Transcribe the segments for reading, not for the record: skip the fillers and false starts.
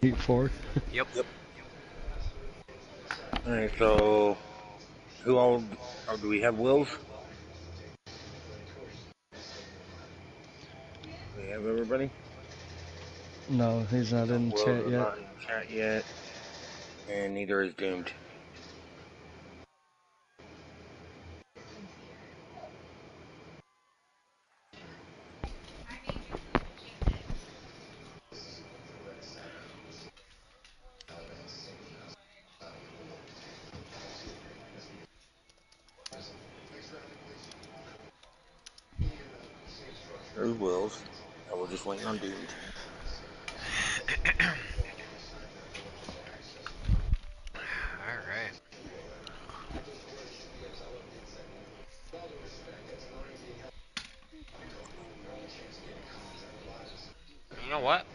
Heat 4. Yep. Alright, so who all do we have? Wills? Do we have everybody? No, he's not in Wills chat is yet. not in chat yet, and neither is Doomed. There's Wills. Now we're just waiting on Doomed. Alright. You know what?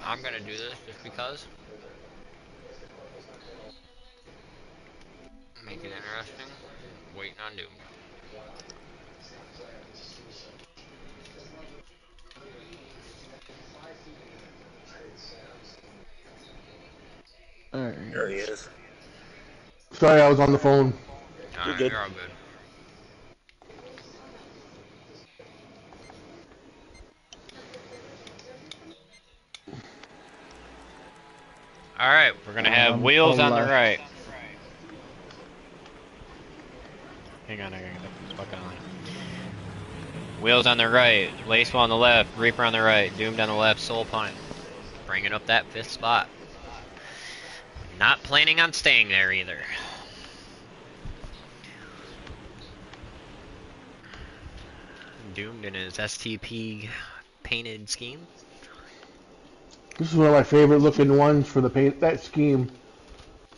I'm gonna do this just because. Make it interesting. Waiting on Doom. Alright. There he is. Sorry, I was on the phone. Alright, good. you're all good. Alright, we're gonna have Wheels on the right. Hang on, I gotta get this fucking on. Wheels on the right, Lacewell on the left, Reaper on the right, Doomed on the left, Soul Punt. Bringing up that 5th spot. Not planning on staying there either. Doomed in his STP painted scheme. This is one of my favorite looking ones for the paint. That scheme.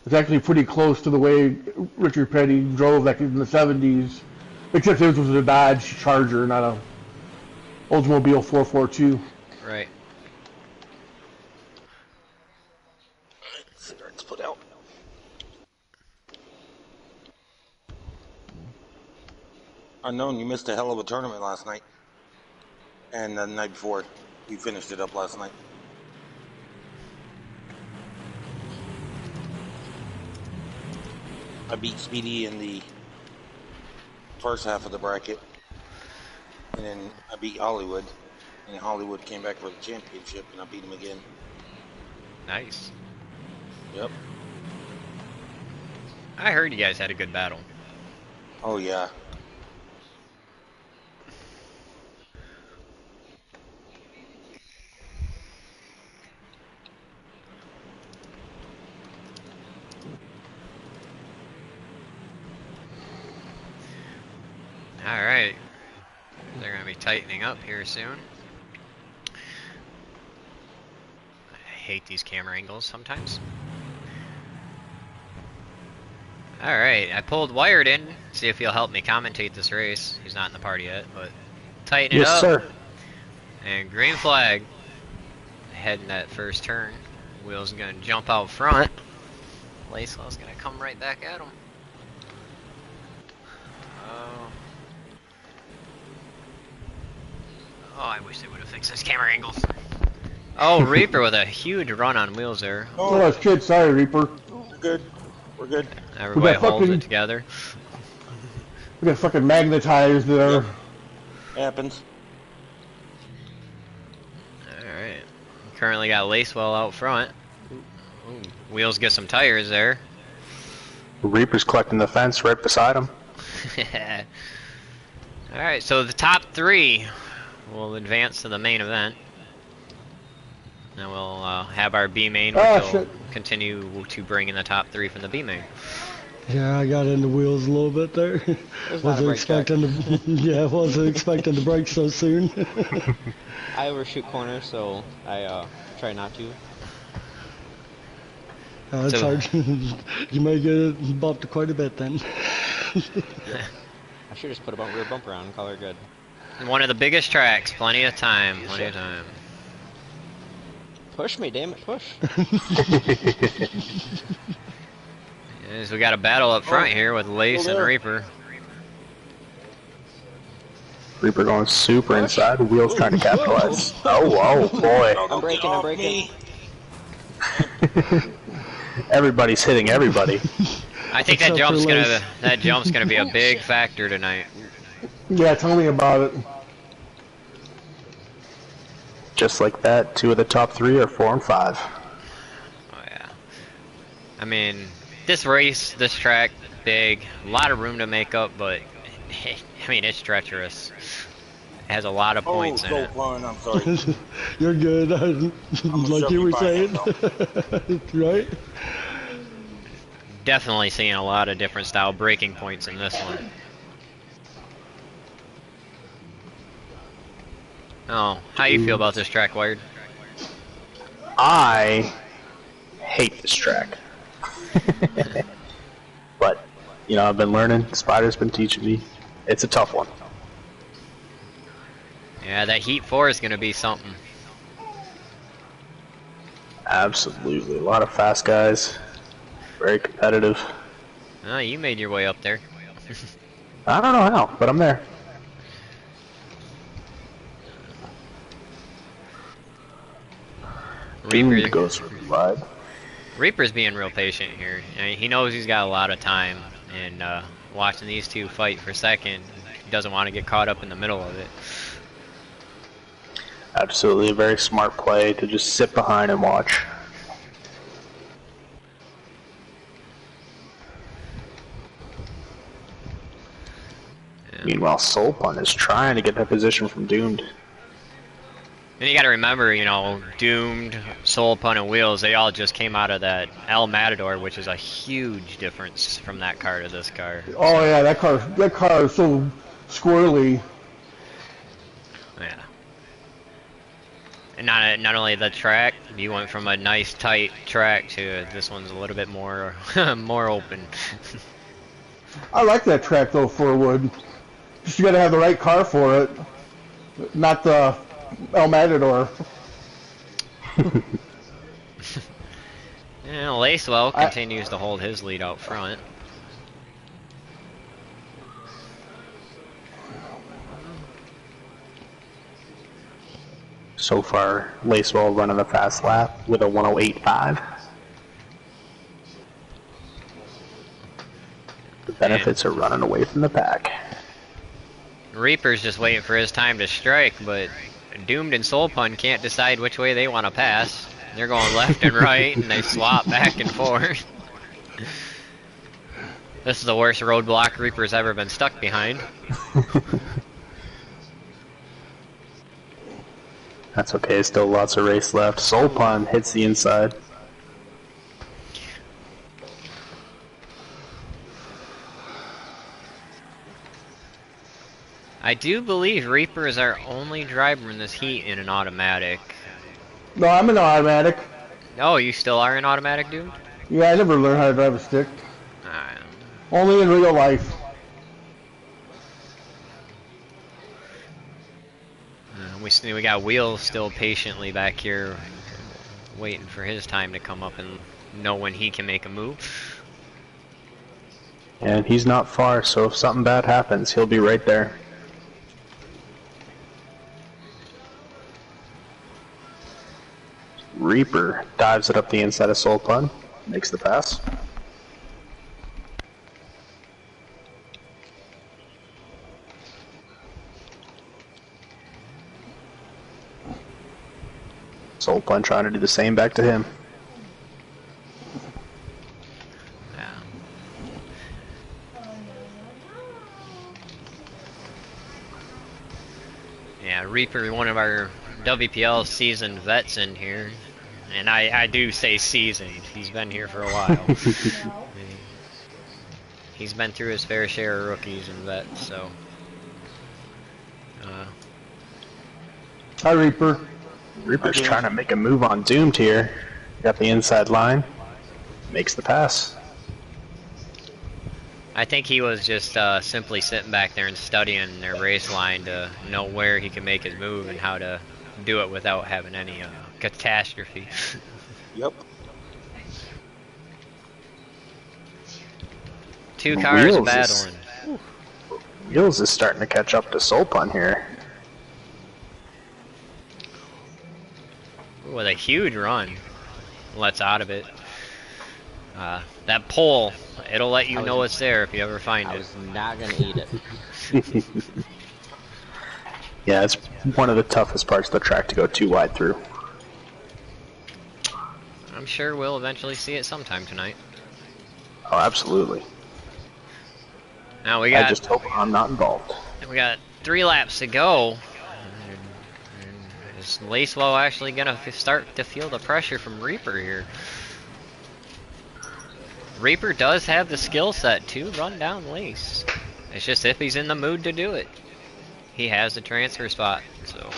It's actually pretty close to the way Richard Petty drove like in the 70s. Except his was a Dodge Charger, not a Oldsmobile 442. Right. Cigarettes put out. Unknown, you missed a hell of a tournament last night. And the night before. We finished it up last night. I beat Speedy in the first half of the bracket. And then I beat Hollywood. And then Hollywood came back for the championship and I beat him again. Nice. Yep. I heard you guys had a good battle. Oh yeah. Alright. They're going to be tightening up here soon. I hate these camera angles sometimes. Alright, I pulled Wired in. See if he'll help me commentate this race. He's not in the party yet, but tighten it up. Yes, sir. And green flag. Heading that first turn. Wheel's going to jump out front. Lacewell's going to come right back at him. Oh, I wish they would have fixed this camera angles. Oh, Reaper with a huge run on Wheels there. Oh, that's kid. Sorry, Reaper. We're good. We're good. Everybody holds it together. We got fucking magnetized there. Yep. Happens. Alright. Currently got Lacewell out front. Ooh. Wheels get some tires there. Reaper's collecting the fence right beside him. Alright, so the top 3 will advance to the main event. And we'll have our B main, which will continue to bring in the top 3 from the B main. Yeah, I got into Wheels a little bit there. Wasn't expecting to, yeah, wasn't expecting to break so soon. I overshoot corners, so I try not to. It's hard. You may get bumped quite a bit then. I should just put a rear bumper on and call her good. One of the biggest tracks, plenty of time, plenty of time. Push me, damn it, push. Yes, we got a battle up front here with Lace and Reaper. Reaper going super inside, Wheels trying to capitalize. Oh, whoa, boy. I'm breaking. Everybody's hitting everybody. I think that Except for jump's gonna be a big factor tonight. Yeah, tell me about it. Just like that, 2 of the top 3 are 4 and 5. Oh yeah. I mean, this race, this track, big, a lot of room to make up, but I mean, it's treacherous. It has a lot of points in so it. fun. I'm sorry. You're good. Like shove you you were by saying, hand, right? Definitely seeing a lot of different style braking points in this one. Oh, how you feel about this track, Wired? I hate this track. But, you know, I've been learning. Spider's been teaching me. It's a tough one. Yeah, that Heat 4 is gonna be something. Absolutely. A lot of fast guys. Very competitive. Oh, you made your way up there. I don't know how, but I'm there. Reaper goes for the ride. Reaper's being real patient here. I mean, he knows he's got a lot of time, and watching these two fight for second, he doesn't want to get caught up in the middle of it. Absolutely a very smart play to just sit behind and watch. Yeah. Meanwhile, Soul Pun is trying to get that position from Doomed. And you gotta remember, you know, Doomed, Soul Pun, and Wheels, they all just came out of that El Matador, which is a huge difference from that car to this car. Oh yeah, that car is so squirrely. Yeah. And not only the track, you went from a nice tight track to this one's a little bit more more open. I like that track though for wood. Just you gotta have the right car for it, not the El Matador. Yeah, Lacewell continues to hold his lead out front. So far, Lacewell running a fast lap with a 108.5. The benefits are running away from the pack. Reaper's just waiting for his time to strike, but Doomed and Soul Pun can't decide which way they want to pass. They're going left and right, and they swap back and forth. This is the worst roadblock Reaper's ever been stuck behind. That's okay, still lots of race left. Soul Pun hits the inside. I do believe Reaper is our only driver in this heat in an automatic. No, I'm an automatic. Oh, you still are an automatic, Doomed? Yeah, I never learned how to drive a stick. Uh, Only in real life. we got Wheels still patiently back here, waiting for his time to come up and know when he can make a move. And he's not far, so if something bad happens, he'll be right there. Reaper dives it up the inside of Soul Pun, makes the pass. Soul Pun trying to do the same back to him. Yeah, Reaper, one of our WPL seasoned vets in here. And I do say seasoned. He's been here for a while. He's been through his fair share of rookies and vets, so. Hi, Reaper. Reaper's trying to make a move on Doomed here. Got the inside line. Makes the pass. I think he was just simply sitting back there and studying their race line to know where he can make his move and how to do it without having any catastrophe. Yep. Two cars Wheels battling. Wheels is starting to catch up to Soul Pun here. With a huge run. lets out of it. That pole, it'll let you I was- know it's there if you ever find I it. was not gonna eat it. Yeah, it's one of the toughest parts of the track to go too wide through. I'm sure we'll eventually see it sometime tonight. Oh, absolutely. Now we I got just hope I'm not involved. 3 laps to go. Is Lacewell actually gonna start to feel the pressure from Reaper here? Reaper does have the skill set to run down Lace. It's just if he's in the mood to do it. He has the transfer spot, so.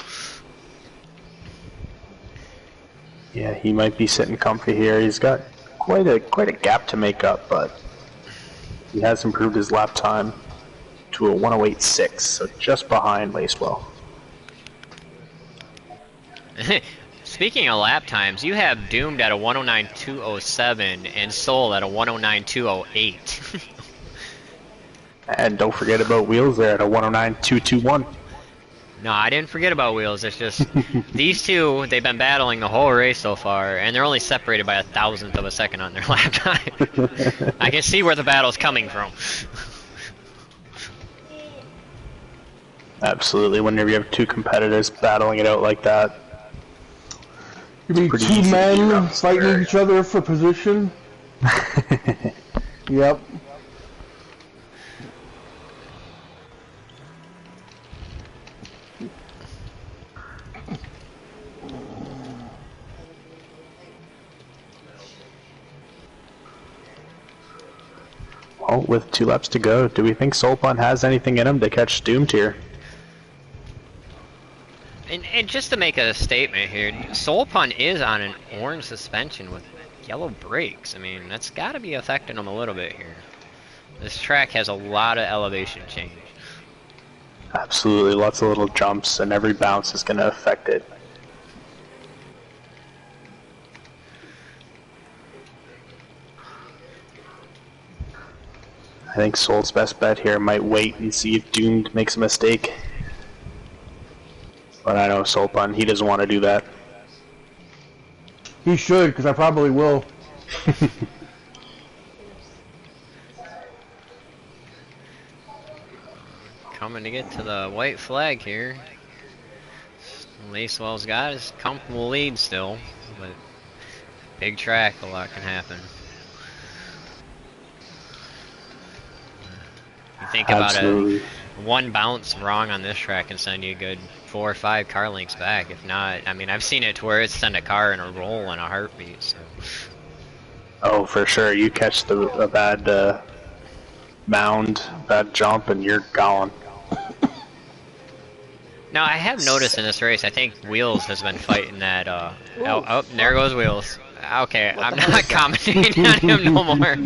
Yeah, he might be sitting comfy here. He's got quite a gap to make up, but he has improved his lap time to a 108.6, so just behind Lacewell. Speaking of lap times, you have Doomed at a 109.207 and Soul at a 109.208. And don't forget about Wheels there at a 109.221. No, I didn't forget about Wheels. It's just these two, they've been battling the whole race so far, and they're only separated by 1,000th of a second on their lap time. I can see where the battle's coming from. Absolutely, whenever you have two competitors battling it out like that. You mean pretty two easy to men get up fighting there. each other for position? Yep. Well, with 2 laps to go, do we think Soulpun has anything in him to catch Doomed here? And just to make a statement here, Soulpun is on an orange suspension with yellow brakes. I mean, that's got to be affecting him a little bit here. This track has a lot of elevation change. Absolutely, lots of little jumps, and every bounce is going to affect it. I think Soul's best bet here might wait and see if Doomed makes a mistake. But I know Soulpun, he doesn't want to do that. He should, because I probably will. Coming to get to the white flag here. Lacewell's got his comfortable lead still, but big track, a lot can happen. You think about Absolutely. one bounce wrong on this track can send you a good 4 or 5 car lengths back. If not, I mean, I've seen it to where it's send a car in a roll in a heartbeat. So. Oh, for sure. You catch a bad mound, bad jump, and you're gone. Now, I have noticed in this race, I think Wheels has been fighting that, oh, there goes Wheels. Okay, I'm not commenting on him no more.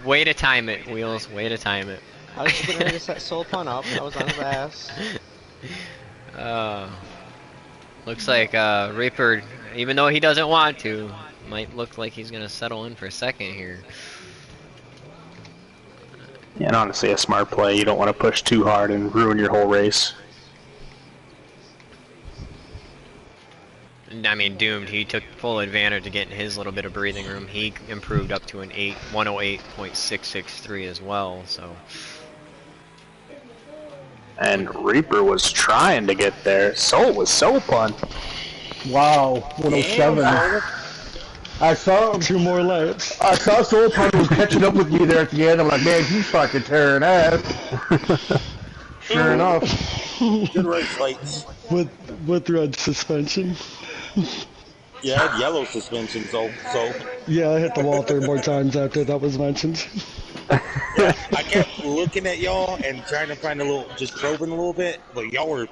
Way to time it, Wheels, way to time it. I was getting ready to set Soulpun up. I was on his ass. Looks like Reaper, even though he doesn't want to, might look like he's gonna settle in for a second here. Yeah, and honestly, a smart play. You don't want to push too hard and ruin your whole race. I mean, Doomed, he took full advantage of getting his little bit of breathing room. He improved up to an 108.663 as well, so. And Reaper was trying to get there. So was Soulpun. Wow, 107. I saw 2 more laps. I saw Soulpun was catching up with me there at the end. I'm like, man, he's fucking tearing ass. Sure enough. Good race fights. With red suspension. Yeah, I had yellow suspension, so Yeah, I hit the wall 3 more times after that was mentioned. yeah, I kept looking at y'all and trying to find just probing a little bit, but y'all were